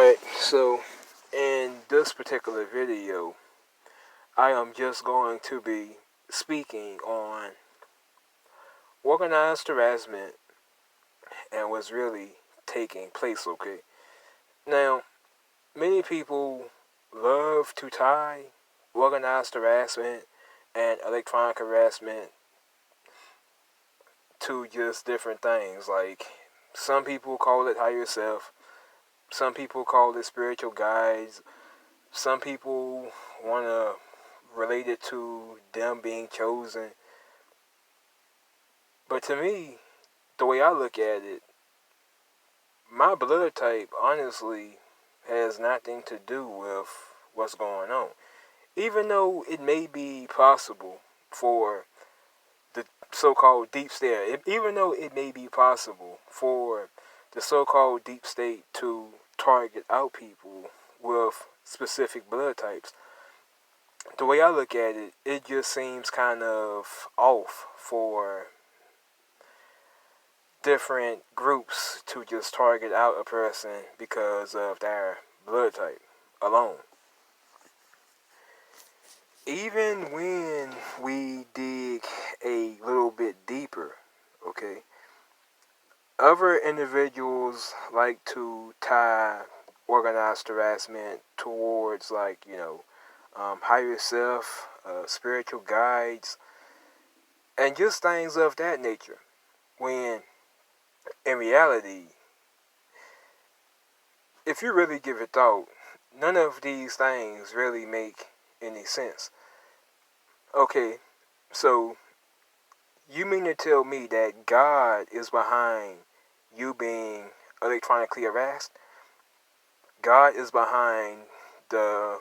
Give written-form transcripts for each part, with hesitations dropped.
Alright, so in this particular video, I am just going to be speaking on organized harassment and what's really taking place, okay? Now, many people love to tie organized harassment and electronic harassment to just different things. Like, some people call it higher self, some people call it spiritual guides, some people want to relate it to them being chosen. But to me, the way I look at it, my blood type honestly has nothing to do with what's going on. Even though it may be possible for the so-called deep state, even though it may be possible for the so-called deep state to target out people with specific blood types, the way I look at it, it just seems kind of off for different groups to just target out a person because of their blood type alone. Even when we dig a little bit deeper, okay, other individuals like to tie organized harassment towards, like, higher self, spiritual guides, and just things of that nature. When in reality, if you really give it thought, none of these things really make any sense. Okay, so you mean to tell me that God is behind you being electronically harassed? God is behind the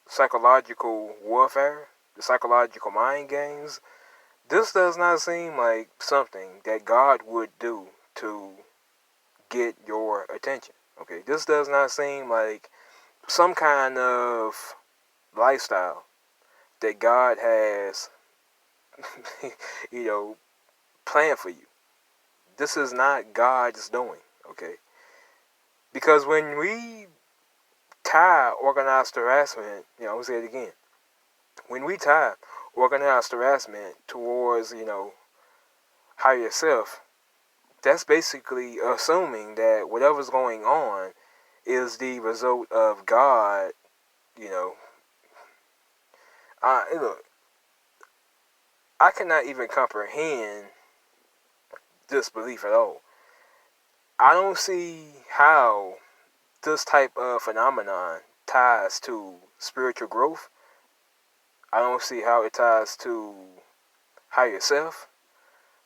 psychological warfare, the psychological mind games? This does not seem like something that God would do to get your attention. Okay, this does not seem like some kind of lifestyle that God has, planned for you. This is not God's doing, okay? Because when we tie organized harassment, I'll say it again. When we tie organized harassment towards, higher self, that's basically assuming that whatever's going on is the result of God, Look, I cannot even comprehend this belief at all. I don't see how this type of phenomenon ties to spiritual growth. I don't see how it ties to higher self.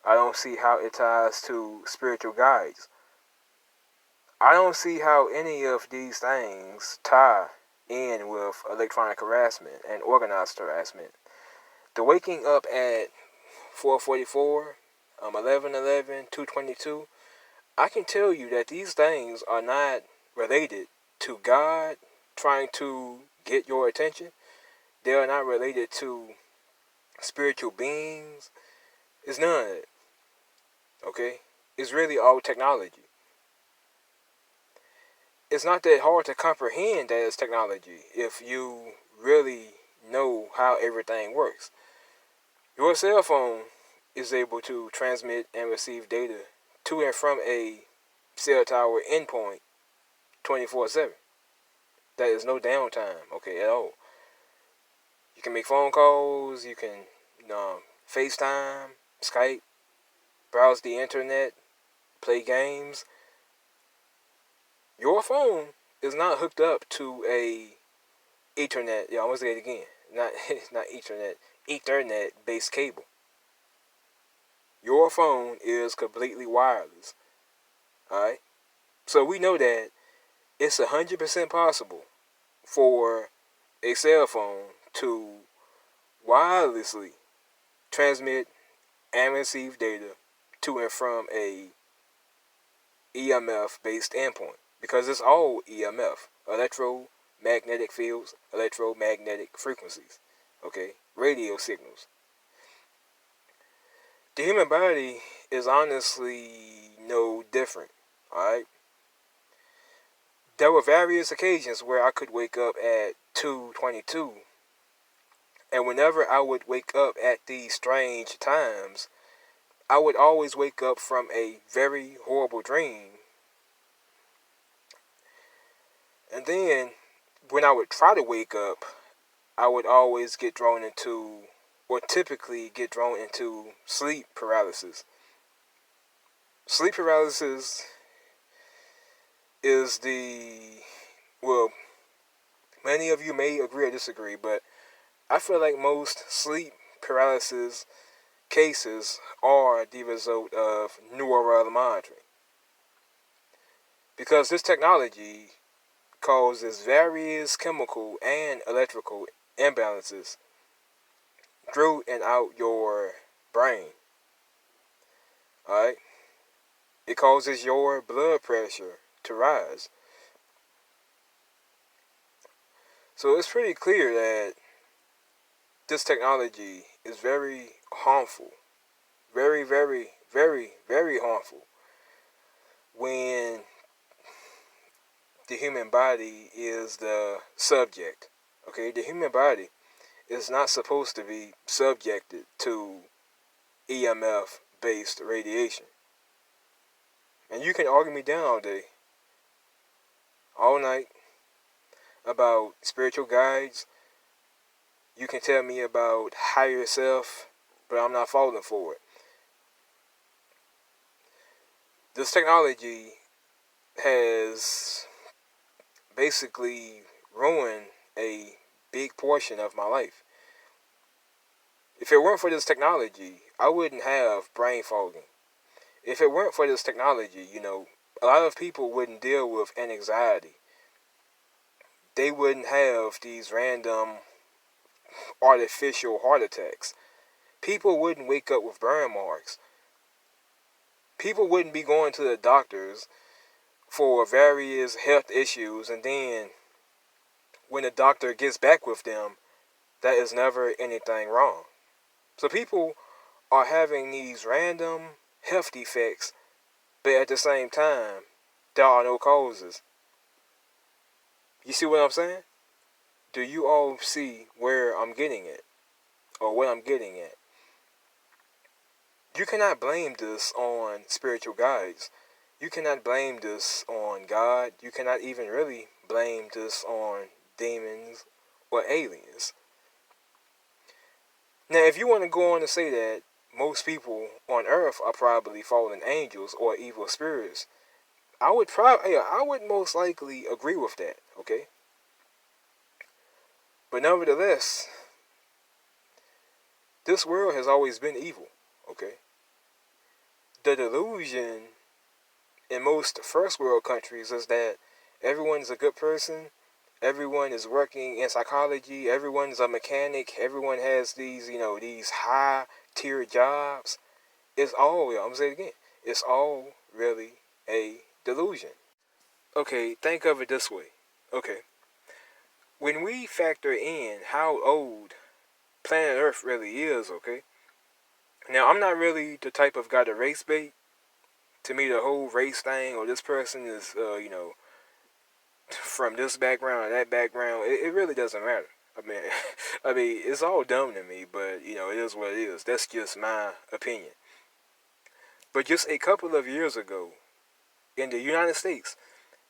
I don't see how it ties to spiritual guides. I don't see how any of these things tie in with electronic harassment and organized harassment. The waking up at 4:44, 11:11, 2:22, I can tell you that these things are not related to God trying to get your attention. They are not related to spiritual beings. It's none of it. Okay? It's really all technology. It's not that hard to comprehend that it's technology if you really know how everything works. Your cell phone is able to transmit and receive data to and from a cell tower endpoint 24/7. That is no downtime, okay, at all. You can make phone calls, you can FaceTime, Skype, browse the internet, play games. Your phone is not hooked up to a Ethernet. I'm gonna say it again. Not Ethernet. Ethernet-based cable. Your phone is completely wireless. Alright? So we know that it's 100% possible for a cell phone to wirelessly transmit and receive data to and from a EMF-based endpoint. Because it's all EMF. Electromagnetic fields, electromagnetic frequencies. Okay? Radio signals. The human body is honestly no different. Alright? there were various occasions where I could wake up at 2:22, and whenever I would wake up at these strange times, I would always wake up from a very horrible dream. And then when I would try to wake up, I would always get drawn into, or typically get drawn into, sleep paralysis. Sleep paralysis is well, many of you may agree or disagree, but I feel like most sleep paralysis cases are the result of neural monitoring. Because this technology causes various chemical and electrical imbalances through and out your brain. Alright? It causes your blood pressure to rise. So it's pretty clear that this technology is very harmful. Very, very, very, very harmful when the human body is the subject. Okay, the human body is not supposed to be subjected to EMF based radiation. And you can argue me down all day, all night, about spiritual guides. You can tell me about higher self, but I'm not falling for it. This technology has basically ruined a big portion of my life. If it weren't for this technology, I wouldn't have brain fogging. If it weren't for this technology, a lot of people wouldn't deal with anxiety. They wouldn't have these random artificial heart attacks. People wouldn't wake up with burn marks. People wouldn't be going to the doctors for various health issues, and then when the doctor gets back with them, that is never anything wrong. So people are having these random health defects, but at the same time, there are no causes. You see what I'm saying? Do you all see where I'm getting at, or what I'm getting at? You cannot blame this on spiritual guides. You cannot blame this on God. You cannot even really blame this on demons or aliens. Now, if you want to go on to say that most people on earth are probably fallen angels or evil spirits, I would most likely agree with that, okay? But nevertheless, this world has always been evil, okay? The delusion in most first world countries is that everyone's a good person, everyone is working in psychology, everyone's a mechanic, everyone has these high tier jobs. It's all, I'm gonna say it again, it's all really a delusion. Okay, think of it this way. Okay, when we factor in how old planet Earth really is, okay? Now, I'm not really the type of guy to race bait. To me, the whole race thing, or this person is, from this background or that background, it really doesn't matter. I mean, it's all dumb to me, but, it is what it is. That's just my opinion. But just a couple of years ago, in the United States,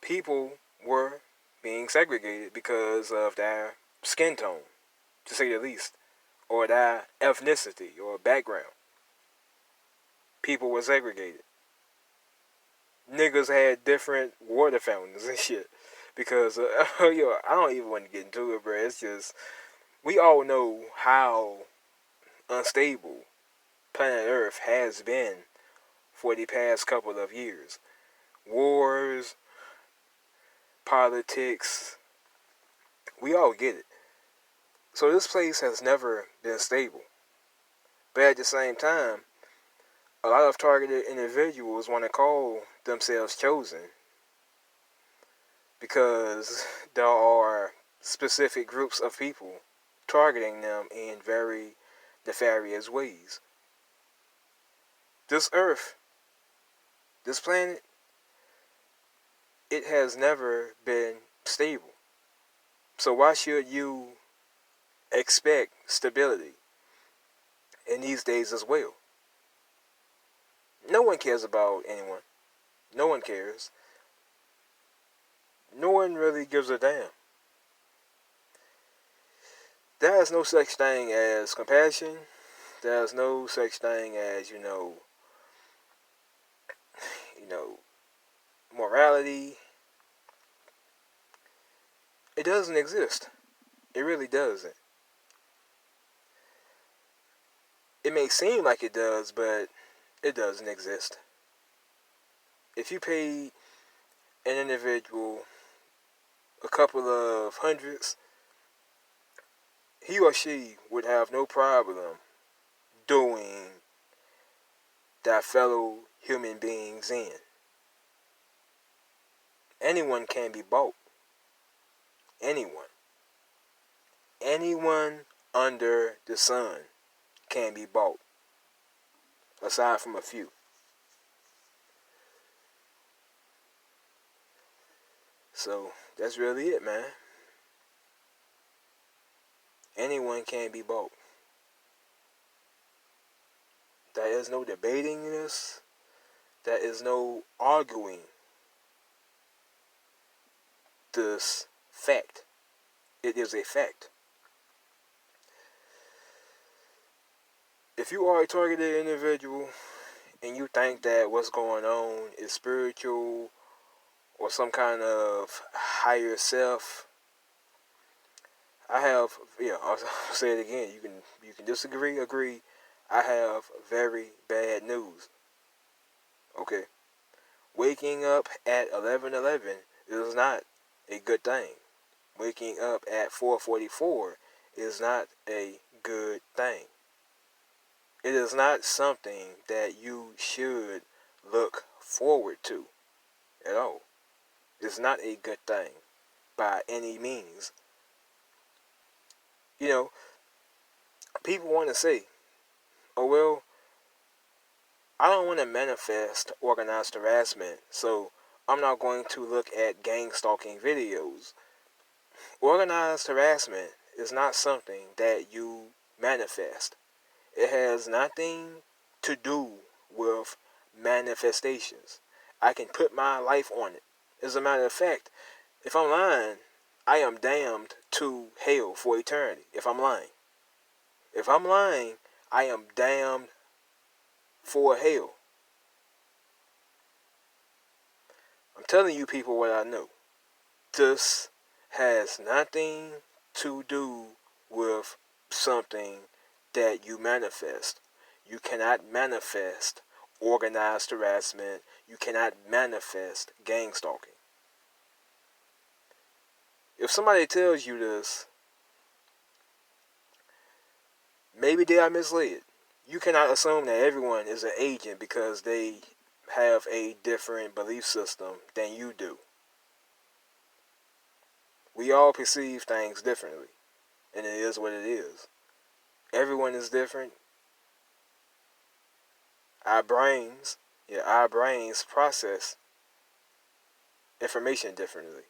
people were being segregated because of their skin tone, to say the least, or their ethnicity or background. People were segregated. Niggas had different water fountains and shit. Because, I don't even want to get into it, bro. It's just, we all know how unstable planet Earth has been for the past couple of years. Wars, politics, we all get it. So this place has never been stable. But at the same time, a lot of targeted individuals want to call themselves chosen because there are specific groups of people targeting them in very nefarious ways. This Earth, this planet, it has never been stable. So why should you expect stability in these days as well? No one cares about anyone. No one cares. No one really gives a damn. There is no such thing as compassion. There's no such thing as, you know, morality. It doesn't exist. It really doesn't. It may seem like it does, but it doesn't exist. If you paid an individual a couple of hundreds, he or she would have no problem doing that fellow human beings in. Anyone can be bought. Anyone. Anyone under the sun can be bought. Aside from a few. So, that's really it, man. Anyone can be bought. There is no debating this. There is no arguing this fact. It is a fact. If you are a targeted individual and you think that what's going on is spiritual or some kind of higher self, I'll say it again. You can disagree, agree. I have very bad news. Okay? Waking up at 11:11 is not a good thing. Waking up at 4:44 is not a good thing. It is not something that you should look forward to at all. It's not a good thing by any means. People want to say, oh, well, I don't want to manifest organized harassment, so I'm not going to look at gang stalking videos. Organized harassment is not something that you manifest. It has nothing to do with manifestations. I can put my life on it. As a matter of fact, if I'm lying, I am damned to hell for eternity if I'm lying. If I'm lying, I am damned for hell. I'm telling you people what I know. This has nothing to do with something that you manifest. You cannot manifest organized harassment. You cannot manifest gang stalking. If somebody tells you this, maybe they are misled. You cannot assume that everyone is an agent because they have a different belief system than you do. We all perceive things differently, and it is what it is. Everyone is different. Our brains process information differently.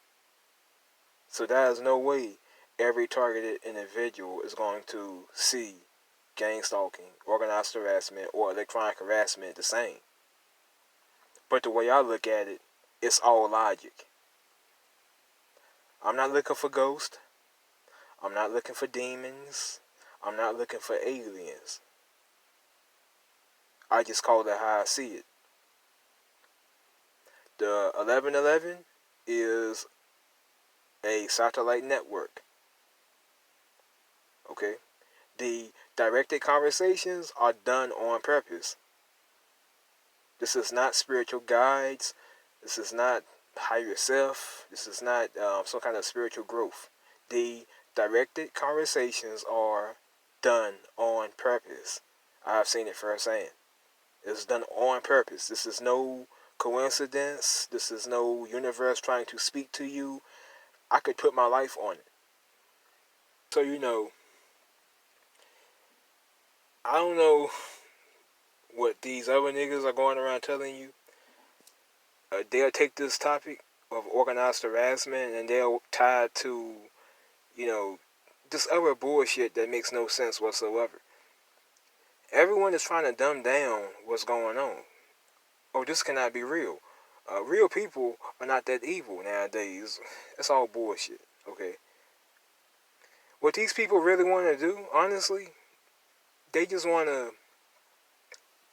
So there is no way every targeted individual is going to see gang stalking, organized harassment, or electronic harassment the same. But the way I look at it, it's all logic. I'm not looking for ghosts. I'm not looking for demons. I'm not looking for aliens. I just call it how I see it. The 1111 is a satellite network. Okay? The directed conversations are done on purpose. This is not spiritual guides. This is not higher self. This is not some kind of spiritual growth. The directed conversations are done on purpose. I've seen it firsthand. It's done on purpose. This is no coincidence. This is no universe trying to speak to you. I could put my life on it. So, I don't know what these other niggas are going around telling you. They'll take this topic of organized harassment, and they're tied to, you know, just other bullshit that makes no sense whatsoever. Everyone is trying to dumb down what's going on. Oh, this cannot be real. Real people are not that evil nowadays. It's all bullshit, okay? What these people really want to do, honestly, they just want to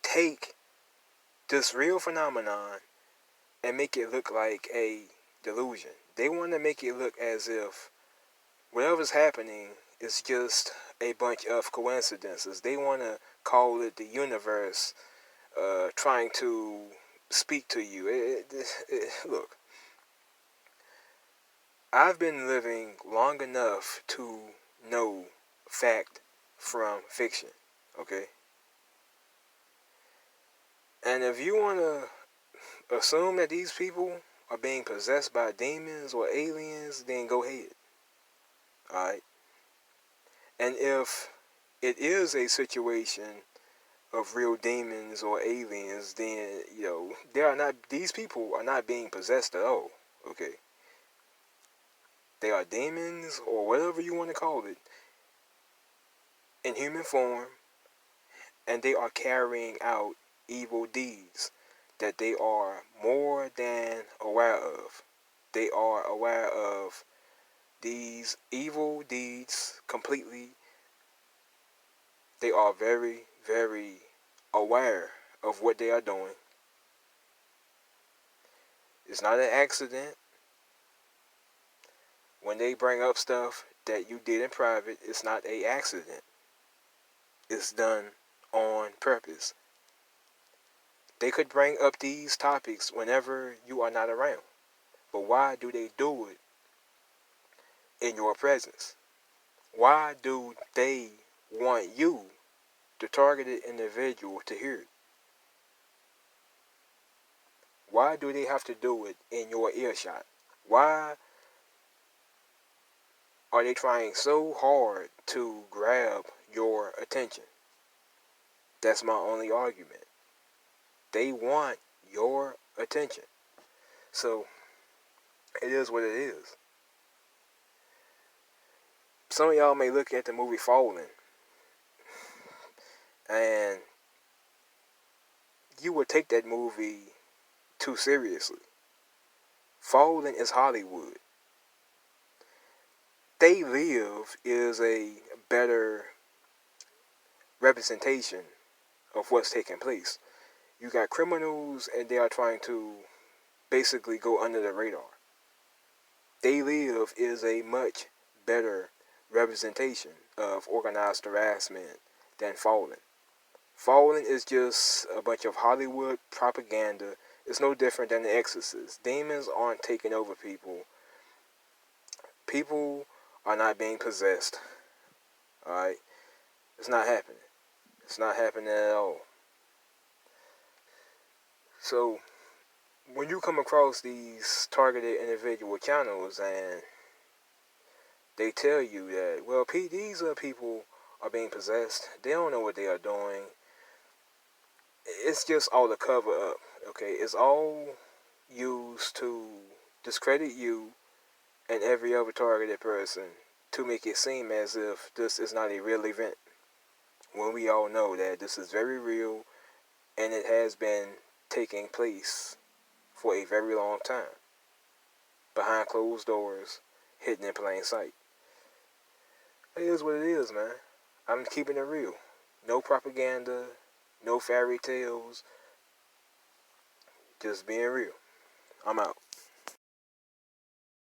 take this real phenomenon and make it look like a delusion. They want to make it look as if whatever's happening is just a bunch of coincidences. They want to call it the universe trying to speak to you. Look, I've been living long enough to know fact from fiction, okay? And if you want to assume that these people are being possessed by demons or aliens, then go ahead, alright? And if it is a situation of real demons or aliens, then, these people are not being possessed at all, okay? They are demons, or whatever you want to call it, in human form, and they are carrying out evil deeds that they are more than aware of. They are aware of these evil deeds completely. They are very, very aware of what they are doing. It's not an accident. When they bring up stuff that you did in private, it's not an accident. It's done on purpose. They could bring up these topics whenever you are not around. But why do they do it in your presence? Why do they want you, the targeted individual, to hear it? Why do they have to do it in your earshot? Why are they trying so hard to grab your attention? That's my only argument. They want your attention. So, it is what it is. Some of y'all may look at the movie Fallen, and you would take that movie too seriously. Fallen is Hollywood. They Live is a better representation of what's taking place. You got criminals, and they are trying to basically go under the radar. They Live is a much better representation of organized harassment than Fallen. Fallen is just a bunch of Hollywood propaganda. It's no different than The Exorcist. Demons aren't taking over people. People are not being possessed. Alright? It's not happening. It's not happening at all. So, when you come across these targeted individual channels and they tell you that, well, these people are being possessed, they don't know what they are doing. It's just all a cover up, okay? It's all used to discredit you and every other targeted person to make it seem as if this is not a real event, when we all know that this is very real and it has been taking place for a very long time, behind closed doors, hidden in plain sight. It is what it is, man. I'm keeping it real. No propaganda, no fairy tales, just being real. I'm out.